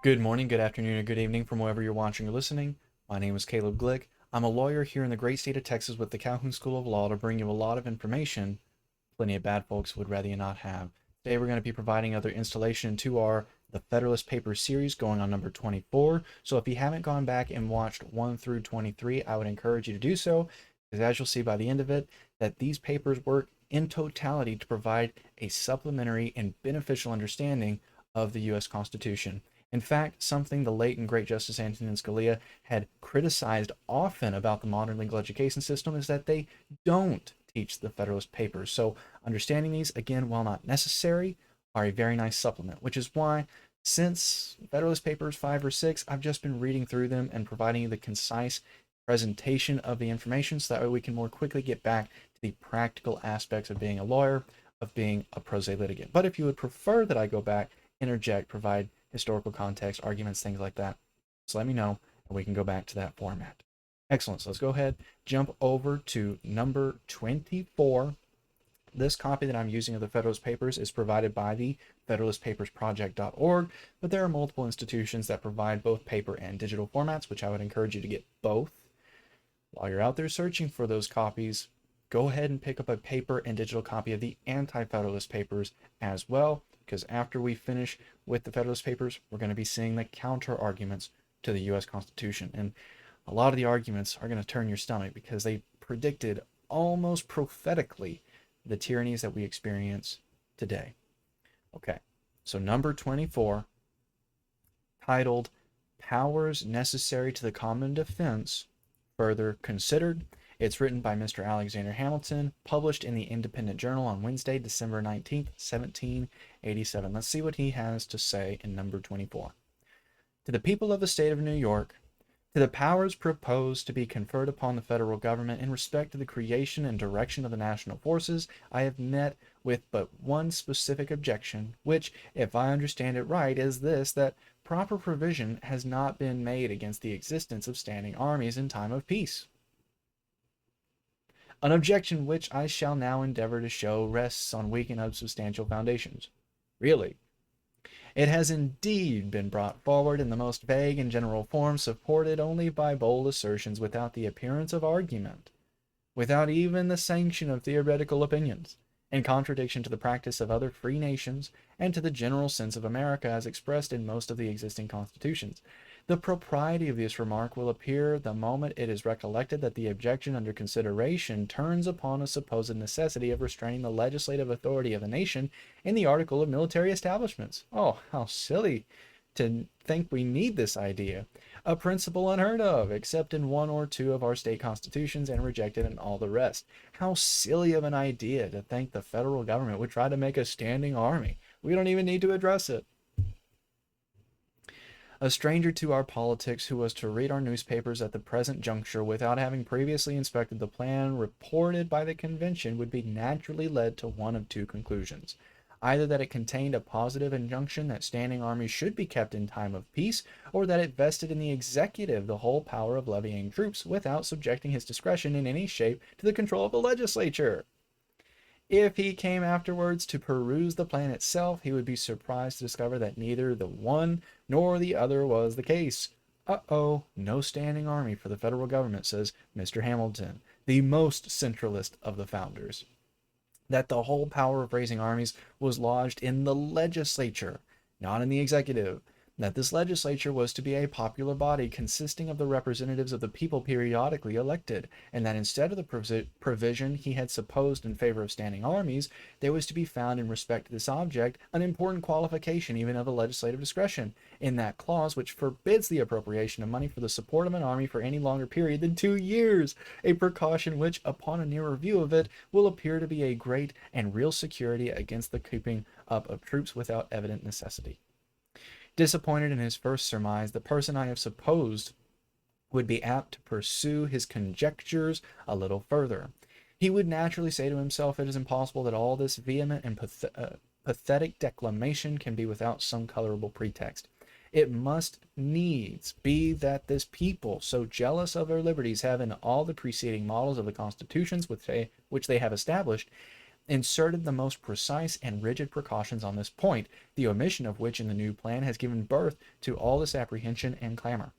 Good morning, good afternoon, or good evening from wherever you're watching or listening. My name is Caleb Glick. I'm a lawyer here in the great state of Texas with the Calhoun School of Law to bring you a lot of information plenty of bad folks would rather you not have. Today we're going to be providing another installation to our the Federalist Papers series going on number 24. So if you haven't gone back and watched 1 through 23, I would encourage you to do so, because as you'll see by the end of it, that these papers work in totality to provide a supplementary and beneficial understanding of the U.S. Constitution. In fact, something the late and great Justice Antonin Scalia had criticized often about the modern legal education system is that they don't teach the Federalist Papers. So understanding these, again, while not necessary, are a very nice supplement, which is why since Federalist Papers 5 or 6, I've just been reading through them and providing you the concise presentation of the information so that way we can more quickly get back to the practical aspects of being a lawyer, of being a pro se litigant. But if you would prefer that I go back, interject, provide historical context, arguments, things like that, so let me know and we can go back to that format. Excellent. So let's go ahead, jump over to number 24. This copy that I'm using of the Federalist Papers is provided by the federalistpapersproject.org, but there are multiple institutions that provide both paper and digital formats, which I would encourage you to get both. While you're out there searching for those copies, go ahead and pick up a paper and digital copy of the Anti-Federalist Papers as well, because after we finish with the Federalist Papers, we're going to be seeing the counter arguments to the U.S. Constitution. And a lot of the arguments are going to turn your stomach because they predicted almost prophetically the tyrannies that we experience today. Okay, so number 24, titled Powers Necessary to the Common Defense, further considered. It's written by Mr. Alexander Hamilton, published in the Independent Journal on Wednesday, December 19th, 1787. Let's see what he has to say in number 24. To the people of the state of New York, to the powers proposed to be conferred upon the federal government in respect to the creation and direction of the national forces, I have met with but one specific objection, which, if I understand it right, is this, that proper provision has not been made against the existence of standing armies in time of peace. An objection which I shall now endeavor to show rests on weak and unsubstantial foundations. Really, it has indeed been brought forward in the most vague and general form, supported only by bold assertions without the appearance of argument, without even the sanction of theoretical opinions, in contradiction to the practice of other free nations and to the general sense of America as expressed in most of the existing constitutions. The propriety of this remark will appear the moment it is recollected that the objection under consideration turns upon a supposed necessity of restraining the legislative authority of the nation in the article of military establishments. Oh, how silly to think we need this idea. A principle unheard of, except in one or two of our state constitutions, and rejected in all the rest. How silly of an idea to think the federal government would try to make a standing army. We don't even need to address it. A stranger to our politics who was to read our newspapers at the present juncture without having previously inspected the plan reported by the convention would be naturally led to one of two conclusions. Either that it contained a positive injunction that standing armies should be kept in time of peace, or that it vested in the executive the whole power of levying troops without subjecting his discretion in any shape to the control of the legislature. If he came afterwards to peruse the plan itself, he would be surprised to discover that neither the one nor the other was the case. Uh-oh, no standing army for the federal government, says Mr. Hamilton, the most centralist of the founders. That the whole power of raising armies was lodged in the legislature, not in the executive. That this legislature was to be a popular body consisting of the representatives of the people periodically elected, and that instead of the provision he had supposed in favor of standing armies, there was to be found in respect to this object an important qualification even of the legislative discretion, in that clause which forbids the appropriation of money for the support of an army for any longer period than 2 years, a precaution which, upon a nearer view of it, will appear to be a great and real security against the keeping up of troops without evident necessity. Disappointed in his first surmise, the person I have supposed would be apt to pursue his conjectures a little further. He would naturally say to himself, it is impossible that all this vehement and pathetic declamation can be without some colorable pretext. It must needs be that this people, so jealous of their liberties, have in all the preceding models of the constitutions which they have established, inserted the most precise and rigid precautions on this point, the omission of which in the new plan has given birth to all this apprehension and clamor.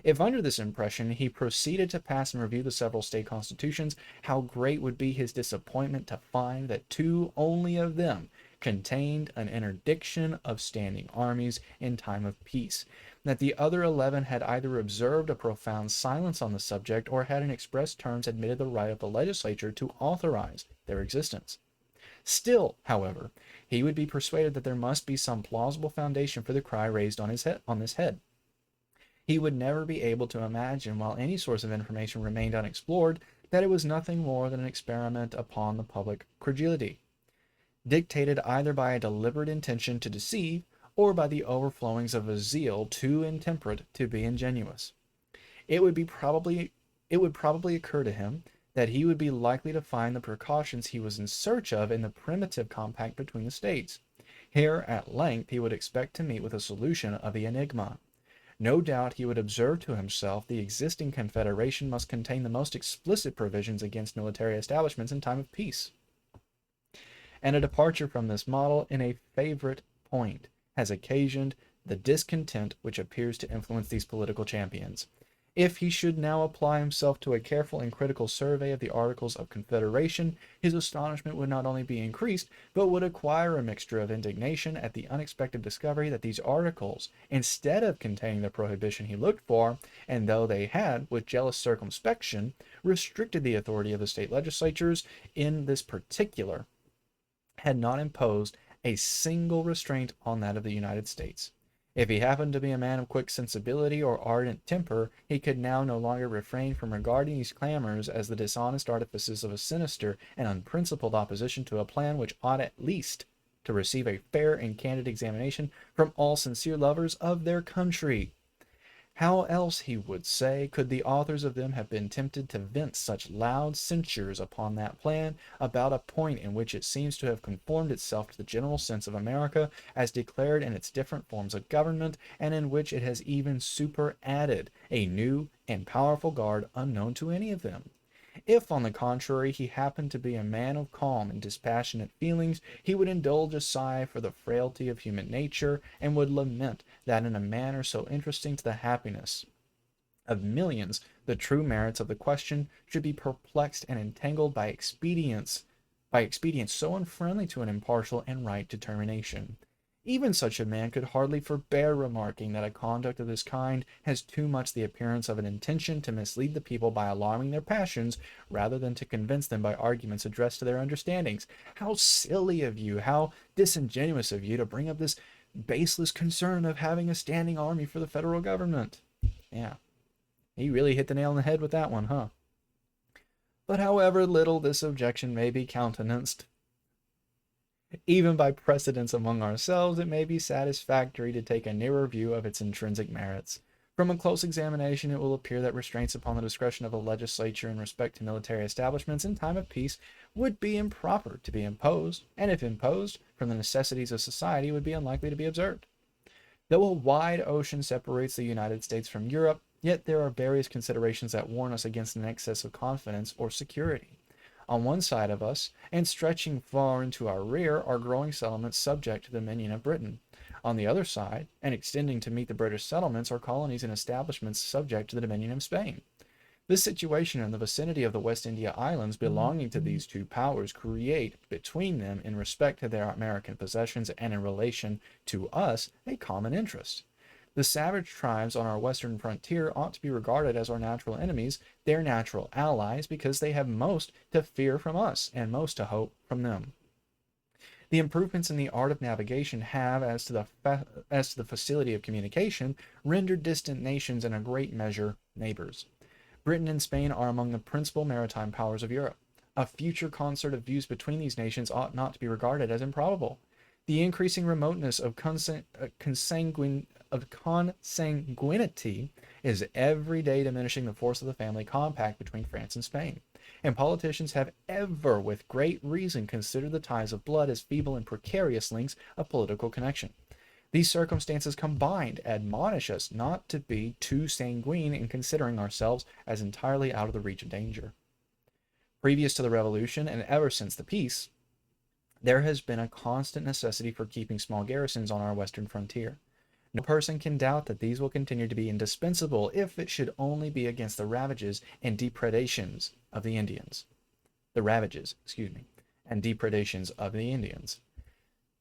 If under this impression he proceeded to pass and review the several state constitutions, how great would be his disappointment to find that two only of them contained an interdiction of standing armies in time of peace, that the other 11 had either observed a profound silence on the subject or had in express terms admitted the right of the legislature to authorize their existence. Still, however, he would be persuaded that there must be some plausible foundation for the cry raised on this head. He would never be able to imagine, while any source of information remained unexplored, that it was nothing more than an experiment upon the public credulity, dictated either by a deliberate intention to deceive or by the overflowings of a zeal too intemperate to be ingenuous. It would probably occur to him that he would be likely to find the precautions he was in search of in the primitive compact between the states. Here, at length, he would expect to meet with a solution of the enigma. No doubt he would observe to himself the existing confederation must contain the most explicit provisions against military establishments in time of peace. And a departure from this model in a favorite point has occasioned the discontent which appears to influence these political champions. If he should now apply himself to a careful and critical survey of the Articles of Confederation, his astonishment would not only be increased, but would acquire a mixture of indignation at the unexpected discovery that these articles, instead of containing the prohibition he looked for, and though they had, with jealous circumspection, restricted the authority of the state legislatures in this particular, had not imposed a single restraint on that of the United States. If he happened to be a man of quick sensibility or ardent temper, he could now no longer refrain from regarding these clamors as the dishonest artifices of a sinister and unprincipled opposition to a plan which ought at least to receive a fair and candid examination from all sincere lovers of their country. How else, he would say, could the authors of them have been tempted to vent such loud censures upon that plan about a point in which it seems to have conformed itself to the general sense of America as declared in its different forms of government, and in which it has even superadded a new and powerful guard unknown to any of them? If, on the contrary, he happened to be a man of calm and dispassionate feelings, he would indulge a sigh for the frailty of human nature, and would lament that in a manner so interesting to the happiness of millions, the true merits of the question should be perplexed and entangled by expedients so unfriendly to an impartial and right determination. Even such a man could hardly forbear remarking that a conduct of this kind has too much the appearance of an intention to mislead the people by alarming their passions, rather than to convince them by arguments addressed to their understandings. How silly of you, how disingenuous of you to bring up this baseless concern of having a standing army for the federal government. Yeah, he really hit the nail on the head with that one, huh? But however little this objection may be countenanced, even by precedents among ourselves, it may be satisfactory to take a nearer view of its intrinsic merits. From a close examination, it will appear that restraints upon the discretion of the legislature in respect to military establishments in time of peace would be improper to be imposed, and if imposed, from the necessities of society, would be unlikely to be observed. Though a wide ocean separates the United States from Europe, yet there are various considerations that warn us against an excess of confidence or security. On one side of us, and stretching far into our rear, are growing settlements subject to the dominion of Britain. On the other side, and extending to meet the British settlements, are colonies and establishments subject to the dominion of Spain. This situation in the vicinity of the West India Islands belonging to these two powers create between them, in respect to their American possessions and in relation to us, a common interest. The savage tribes on our western frontier ought to be regarded as our natural enemies, their natural allies, because they have most to fear from us and most to hope from them. The improvements in the art of navigation have, as to the facility of communication, rendered distant nations in a great measure neighbors. Britain and Spain are among the principal maritime powers of Europe. A future concert of views between these nations ought not to be regarded as improbable. The increasing remoteness of consanguinity is every day diminishing the force of the family compact between France and Spain, and politicians have ever with great reason considered the ties of blood as feeble and precarious links of political connection. These circumstances combined admonish us not to be too sanguine in considering ourselves as entirely out of the reach of danger. Previous to the Revolution, and ever since the peace, There has been a constant necessity for keeping small garrisons on our western frontier. No person can doubt that these will continue to be indispensable if it should only be against the ravages and depredations of the Indians. The ravages, and depredations of the Indians.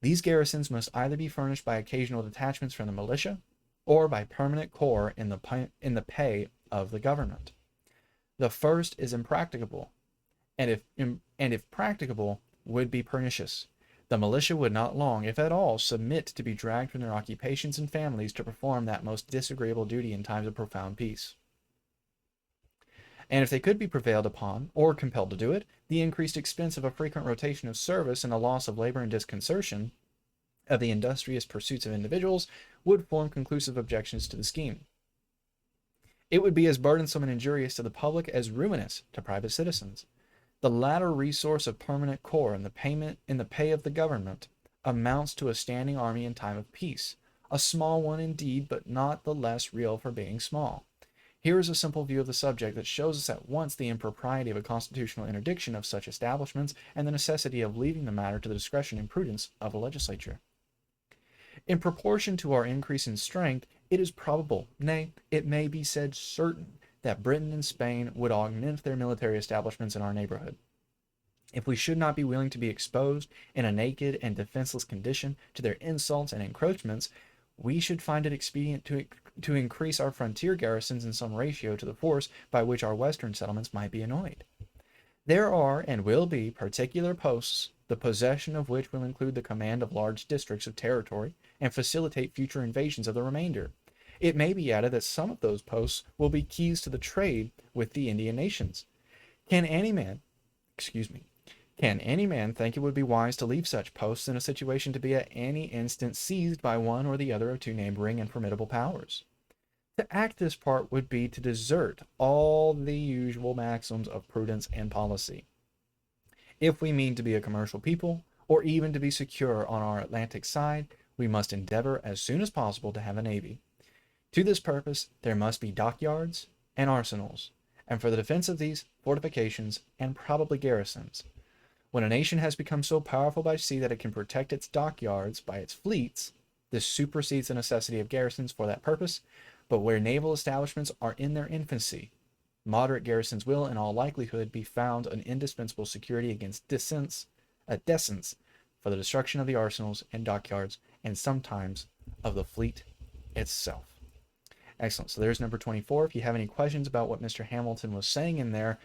These garrisons must either be furnished by occasional detachments from the militia or by permanent corps in the pay of the government. The first is impracticable, and if practicable, would be pernicious. The militia would not long, if at all, submit to be dragged from their occupations and families to perform that most disagreeable duty in times of profound peace. And if they could be prevailed upon, or compelled to do it, the increased expense of a frequent rotation of service and the loss of labor and disconcertion of the industrious pursuits of individuals would form conclusive objections to the scheme. It would be as burdensome and injurious to the public as ruinous to private citizens. The latter resource of permanent corps in the pay of the government amounts to a standing army in time of peace, a small one indeed, but not the less real for being small. Here is a simple view of the subject that shows us at once the impropriety of a constitutional interdiction of such establishments and the necessity of leaving the matter to the discretion and prudence of the legislature. In proportion to our increase in strength, it is probable, nay, it may be said certain, that Britain and Spain would augment their military establishments in our neighborhood. If we should not be willing to be exposed in a naked and defenseless condition to their insults and encroachments, we should find it expedient to increase our frontier garrisons in some ratio to the force by which our western settlements might be annoyed. There are and will be particular posts, the possession of which will include the command of large districts of territory and facilitate future invasions of the remainder. It may be added that some of those posts will be keys to the trade with the Indian nations. Can any man think it would be wise to leave such posts in a situation to be at any instant seized by one or the other of two neighboring and formidable powers? To act this part would be to desert all the usual maxims of prudence and policy. If we mean to be a commercial people, or even to be secure on our Atlantic side, we must endeavor as soon as possible to have a navy. To this purpose, there must be dockyards and arsenals, and for the defense of these, fortifications and probably garrisons. When a nation has become so powerful by sea that it can protect its dockyards by its fleets, this supersedes the necessity of garrisons for that purpose, but where naval establishments are in their infancy, moderate garrisons will, in all likelihood, be found an indispensable security against descents for the destruction of the arsenals and dockyards, and sometimes of the fleet itself. Excellent. So there's number 24. If you have any questions about what Mr. Hamilton was saying in there,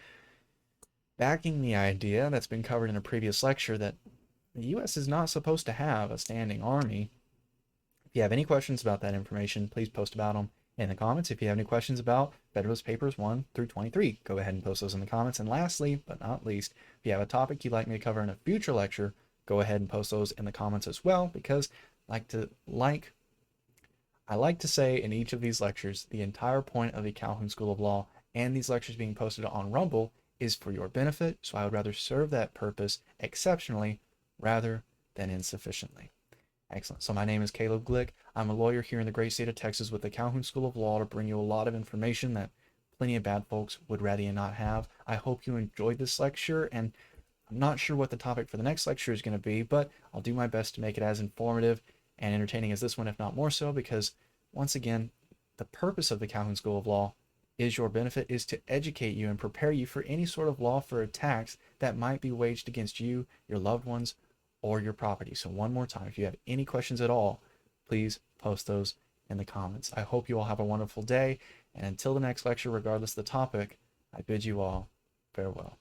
backing the idea that's been covered in a previous lecture that the U.S. is not supposed to have a standing army. If you have any questions about that information, please post about them in the comments. If you have any questions about Federalist Papers 1 through 23, go ahead and post those in the comments. And lastly, but not least, if you have a topic you'd like me to cover in a future lecture, go ahead and post those in the comments as well, because I like to say in each of these lectures, the entire point of the Calhoun School of Law and these lectures being posted on Rumble is for your benefit, so I would rather serve that purpose exceptionally rather than insufficiently. Excellent. So my name is Caleb Glick. I'm a lawyer here in the great state of Texas with the Calhoun School of Law to bring you a lot of information that plenty of bad folks would rather you not have. I hope you enjoyed this lecture, and I'm not sure what the topic for the next lecture is going to be, but I'll do my best to make it as informative and entertaining as this one, if not more so, because once again, the purpose of the Calhoun School of Law is your benefit, is to educate you and prepare you for any sort of lawfare attacks that might be waged against you, your loved ones, or your property. So one more time, if you have any questions at all, please post those in the comments. I hope you all have a wonderful day, and until the next lecture, regardless of the topic, I bid you all farewell.